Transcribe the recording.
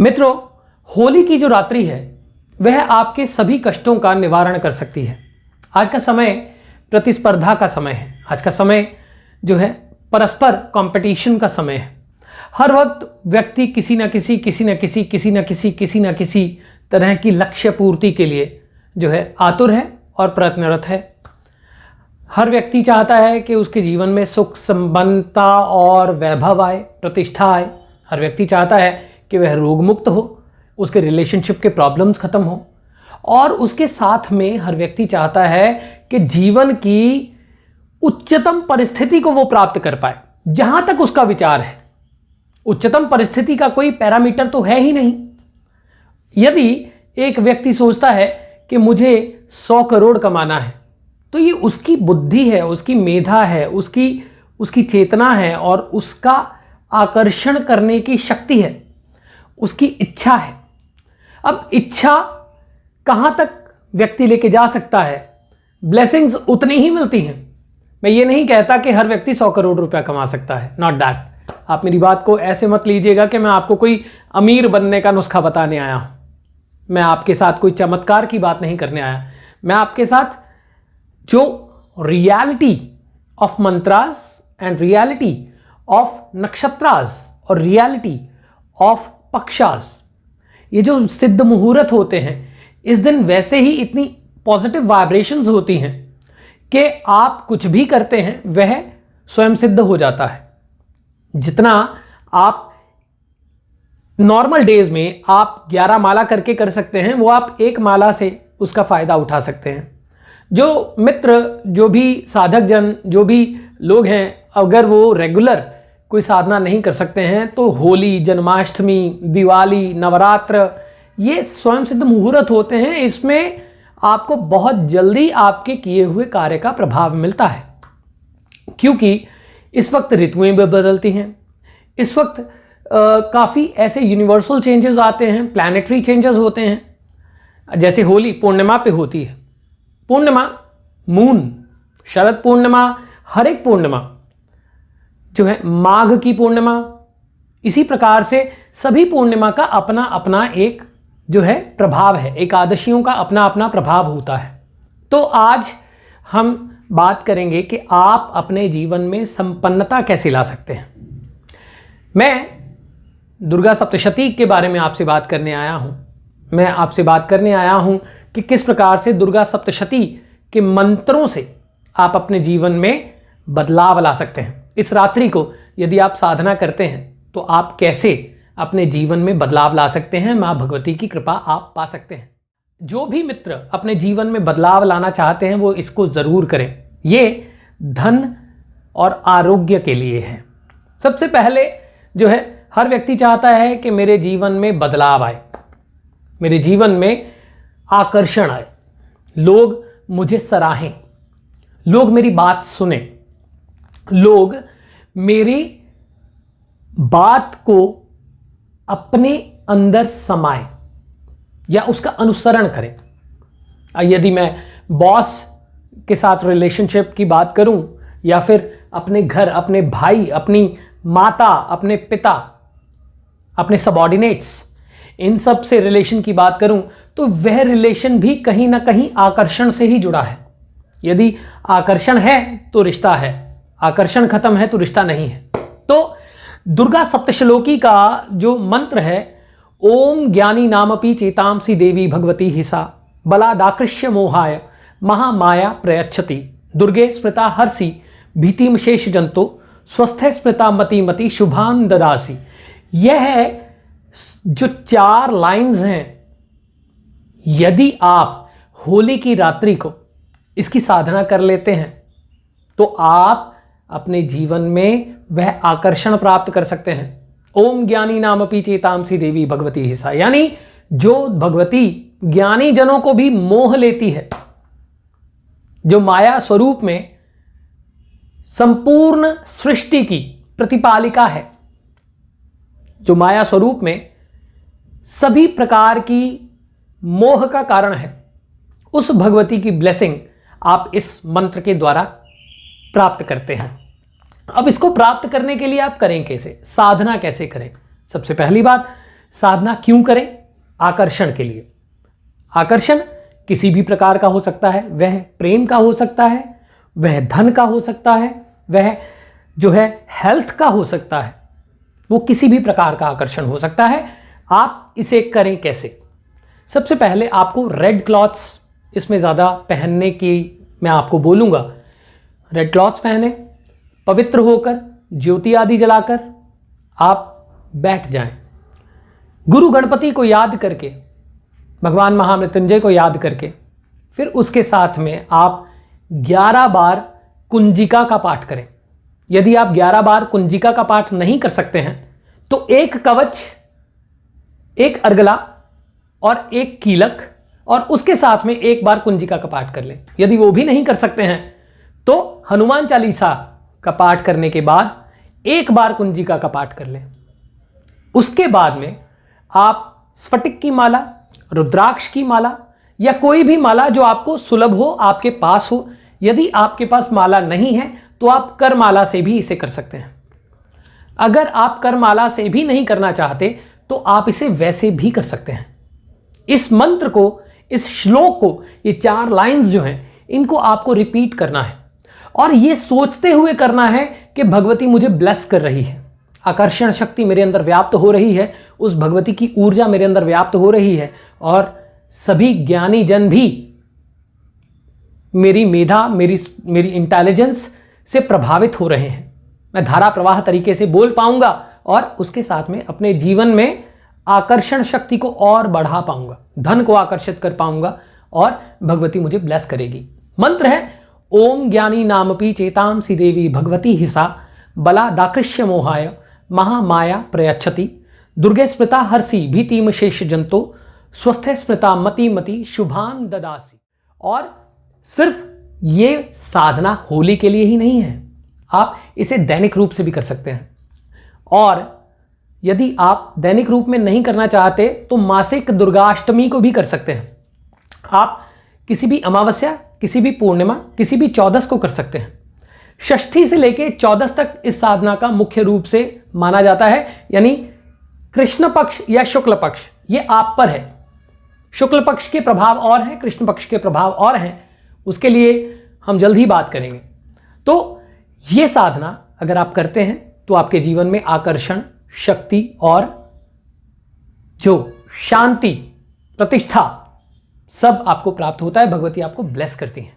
मित्रों, होली की जो रात्रि है वह आपके सभी कष्टों का निवारण कर सकती है। आज का समय प्रतिस्पर्धा का समय है। आज का समय जो है परस्पर कंपटीशन का समय है। हर वक्त व्यक्ति किसी न किसी तरह की लक्ष्य पूर्ति के लिए जो है आतुर है और प्रयत्नरत है। हर व्यक्ति चाहता है कि उसके जीवन में सुख, संपन्नता और वैभव आए, प्रतिष्ठा आए। हर व्यक्ति चाहता है कि वह रोग मुक्त हो, उसके रिलेशनशिप के प्रॉब्लम्स खत्म हो, और उसके साथ में हर व्यक्ति चाहता है कि जीवन की उच्चतम परिस्थिति को वो प्राप्त कर पाए। जहां तक उसका विचार है, उच्चतम परिस्थिति का कोई पैरामीटर तो है ही नहीं। यदि एक व्यक्ति सोचता है कि मुझे 100 करोड़ कमाना है, तो ये उसकी बुद्धि है, उसकी मेधा है, उसकी चेतना है और उसका आकर्षण करने की शक्ति है, उसकी इच्छा है। अब इच्छा कहां तक व्यक्ति लेके जा सकता है, ब्लेसिंग्स उतनी ही मिलती हैं। मैं ये नहीं कहता कि हर व्यक्ति 100 करोड़ रुपया कमा सकता है, नॉट दैट। आप मेरी बात को ऐसे मत लीजिएगा कि मैं आपको कोई अमीर बनने का नुस्खा बताने आया हूं। मैं आपके साथ कोई चमत्कार की बात नहीं करने आया। मैं आपके साथ जो reality of mantras and reality of nakshatras और रियलिटी ऑफ पक्षास, ये जो सिद्ध मुहूर्त होते हैं, इस दिन वैसे ही इतनी पॉजिटिव वाइब्रेशंस होती हैं कि आप कुछ भी करते हैं वह स्वयं सिद्ध हो जाता है। जितना आप नॉर्मल डेज में आप 11 माला करके कर सकते हैं, वो आप 1 माला से उसका फायदा उठा सकते हैं। जो मित्र, जो भी साधक जन, जो भी लोग हैं, अगर वो रेगुलर कोई साधना नहीं कर सकते हैं, तो होली, जन्माष्टमी, दिवाली, नवरात्र, ये स्वयं सिद्ध मुहूर्त होते हैं। इसमें आपको बहुत जल्दी आपके किए हुए कार्य का प्रभाव मिलता है, क्योंकि इस वक्त ऋतुएं भी बदलती हैं। इस वक्त काफ़ी ऐसे यूनिवर्सल चेंजेस आते हैं, प्लैनेटरी चेंजेस होते हैं। जैसे होली पूर्णिमा पे होती है, पूर्णिमा, मून, शरद पूर्णिमा, हर एक पूर्णिमा जो है, माघ की पूर्णिमा, इसी प्रकार से सभी पूर्णिमा का अपना अपना एक जो है प्रभाव है। एकादशियों का अपना अपना प्रभाव होता है। तो आज हम बात करेंगे कि आप अपने जीवन में संपन्नता कैसे ला सकते हैं। मैं दुर्गा सप्तशती के बारे में आपसे बात करने आया हूं। मैं आपसे बात करने आया हूं कि किस प्रकार से दुर्गा सप्तशती के मंत्रों से आप अपने जीवन में बदलाव ला सकते हैं। इस रात्रि को यदि आप साधना करते हैं तो आप कैसे अपने जीवन में बदलाव ला सकते हैं, माँ भगवती की कृपा आप पा सकते हैं। जो भी मित्र अपने जीवन में बदलाव लाना चाहते हैं वो इसको ज़रूर करें। ये धन और आरोग्य के लिए है। सबसे पहले जो है, हर व्यक्ति चाहता है कि मेरे जीवन में बदलाव आए, मेरे जीवन में आकर्षण आए, लोग मुझे सराहें, लोग मेरी बात सुने, लोग मेरी बात को अपने अंदर समाएं या उसका अनुसरण करें। यदि मैं बॉस के साथ रिलेशनशिप की बात करूं, या फिर अपने घर, अपने भाई, अपनी माता, अपने पिता, अपने सबॉर्डिनेट्स, इन सब से रिलेशन की बात करूं, तो वह रिलेशन भी कहीं ना कहीं आकर्षण से ही जुड़ा है। यदि आकर्षण है तो रिश्ता है, आकर्षण खत्म है तो रिश्ता नहीं है। तो दुर्गा सप्तश्लोकी का जो मंत्र है, ओम ज्ञानी नामपि चेतांसी देवी भगवती हिसा बलादाकृष्य मोहाय महामाया प्रयच्छति दुर्गे स्मृता हर्षि भीतिम शेष जंतो स्वस्थ स्मृता मति मति शुभान ददासी। यह जो 4 लाइंस हैं, यदि आप होली की रात्रि को इसकी साधना कर लेते हैं तो आप अपने जीवन में वह आकर्षण प्राप्त कर सकते हैं। ओम ज्ञानी नामपि चेतांसी देवी भगवती हिसा, यानी जो भगवती ज्ञानी जनों को भी मोह लेती है, जो माया स्वरूप में संपूर्ण सृष्टि की प्रतिपालिका है, जो माया स्वरूप में सभी प्रकार की मोह का कारण है, उस भगवती की ब्लेसिंग आप इस मंत्र के द्वारा प्राप्त करते हैं। अब इसको प्राप्त करने के लिए आप करें कैसे, साधना कैसे करें? सबसे पहली बात, साधना क्यों करें? आकर्षण के लिए। आकर्षण किसी भी प्रकार का हो सकता है, वह प्रेम का हो सकता है, वह धन का हो सकता है, वह जो है हेल्थ का हो सकता है, वो किसी भी प्रकार का आकर्षण हो सकता है। आप इसे करें कैसे? सबसे पहले आपको रेड क्लॉथ्स इसमें ज़्यादा पहनने की मैं आपको बोलूँगा। रेड क्लॉथ्स पहने, पवित्र होकर, ज्योति आदि जलाकर आप बैठ जाएं। गुरु गणपति को याद करके, भगवान महामृत्युंजय को याद करके, फिर उसके साथ में आप 11 बार कुंजिका का पाठ करें। यदि आप 11 बार कुंजिका का पाठ नहीं कर सकते हैं तो एक कवच, एक अर्गला और एक कीलक और उसके साथ में एक बार कुंजिका का पाठ कर लें। यदि वो भी नहीं कर सकते हैं तो हनुमान चालीसा का पाठ करने के बाद एक बार कुंजिका का पाठ कर लें। उसके बाद में आप स्फटिक की माला, रुद्राक्ष की माला या कोई भी माला जो आपको सुलभ हो, आपके पास हो। यदि आपके पास माला नहीं है तो आप करमाला से भी इसे कर सकते हैं। अगर आप करमाला से भी नहीं करना चाहते तो आप इसे वैसे भी कर सकते हैं। इस मंत्र को, इस श्लोक को, ये 4 लाइंस जो हैं इनको आपको रिपीट करना है और ये सोचते हुए करना है कि भगवती मुझे ब्लेस कर रही है, आकर्षण शक्ति मेरे अंदर व्याप्त हो रही है, उस भगवती की ऊर्जा मेरे अंदर व्याप्त हो रही है और सभी ज्ञानी जन भी मेरी मेधा, मेरी इंटेलिजेंस से प्रभावित हो रहे हैं। मैं धारा प्रवाह तरीके से बोल पाऊंगा और उसके साथ में अपने जीवन में आकर्षण शक्ति को और बढ़ा पाऊंगा, धन को आकर्षित कर पाऊंगा और भगवती मुझे ब्लेस करेगी। मंत्र है ओम ज्ञानी नामपि चेतांसी देवी भगवती हिसा बला दाकृष्य मोहाय महामाया प्रयच्छति दुर्गे स्मृता हर्षि भीतिम शेष जंतो स्वस्थे स्मृता मति मति शुभान ददासी। और सिर्फ ये साधना होली के लिए ही नहीं है, आप इसे दैनिक रूप से भी कर सकते हैं। और यदि आप दैनिक रूप में नहीं करना चाहते तो मासिक दुर्गाष्टमी को भी कर सकते हैं। आप किसी भी अमावस्या, किसी भी पूर्णिमा, किसी भी 14 को कर सकते हैं। षष्ठी से लेके 14 तक इस साधना का मुख्य रूप से माना जाता है, यानी कृष्ण पक्ष या शुक्ल पक्ष, ये आप पर है। शुक्ल पक्ष के प्रभाव और हैं, कृष्ण पक्ष के प्रभाव और हैं, उसके लिए हम जल्द ही बात करेंगे। तो ये साधना अगर आप करते हैं तो आपके जीवन में आकर्षण, शक्ति और जो शांति, प्रतिष्ठा सब आपको प्राप्त होता है। भगवती आपको ब्लेस करती हैं।